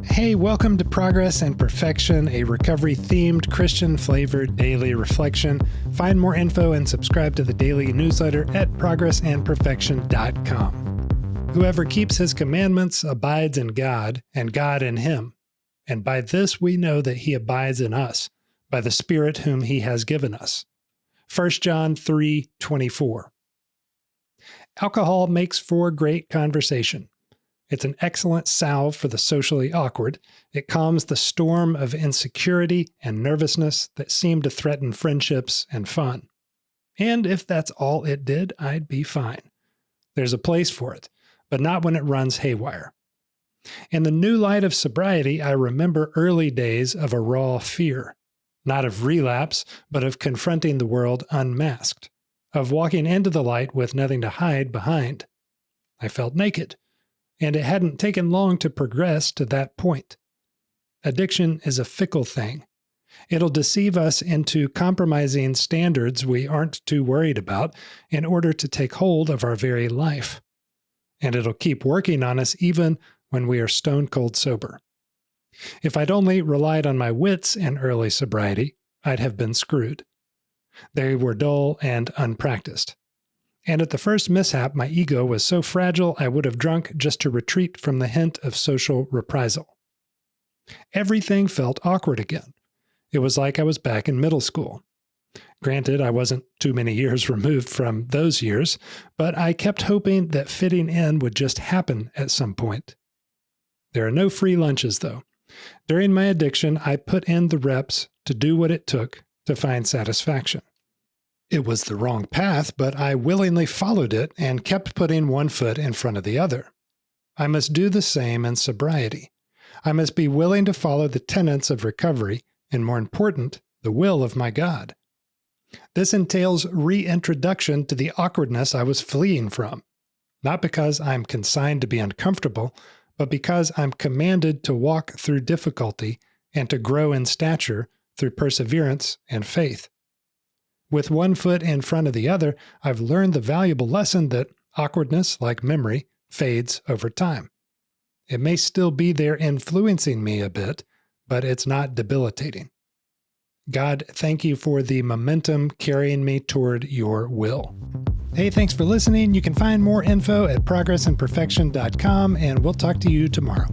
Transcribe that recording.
Hey, welcome to Progress and Perfection, a recovery-themed, Christian-flavored daily reflection. Find more info and subscribe to the daily newsletter at progressandperfection.com. Whoever keeps his commandments abides in God, and God in him. And by this we know that he abides in us, by the Spirit whom he has given us. 1 John 3:24. Alcohol makes for great conversation. It's an excellent salve for the socially awkward. It calms the storm of insecurity and nervousness that seem to threaten friendships and fun. And if that's all it did, I'd be fine. There's a place for it, but not when it runs haywire. In the new light of sobriety, I remember early days of a raw fear, not of relapse, but of confronting the world unmasked, of walking into the light with nothing to hide behind. I felt naked. And it hadn't taken long to progress to that point. Addiction is a fickle thing. It'll deceive us into compromising standards we aren't too worried about in order to take hold of our very life. And it'll keep working on us even when we are stone cold sober. If I'd only relied on my wits in early sobriety, I'd have been screwed. They were dull and unpracticed. And at the first mishap, my ego was so fragile I would have drunk just to retreat from the hint of social reprisal. Everything felt awkward again. It was like I was back in middle school. Granted, I wasn't too many years removed from those years, but I kept hoping that fitting in would just happen at some point. There are no free lunches, though. During my addiction, I put in the reps to do what it took to find satisfaction. It was the wrong path, but I willingly followed it and kept putting one foot in front of the other. I must do the same in sobriety. I must be willing to follow the tenets of recovery, and more important, the will of my God. This entails reintroduction to the awkwardness I was fleeing from, not because I'm consigned to be uncomfortable, but because I'm commanded to walk through difficulty and to grow in stature through perseverance and faith. With one foot in front of the other, I've learned the valuable lesson that awkwardness, like memory, fades over time. It may still be there influencing me a bit, but it's not debilitating. God, thank you for the momentum carrying me toward your will. Hey, thanks for listening. You can find more info at progressandperfection.com, and we'll talk to you tomorrow.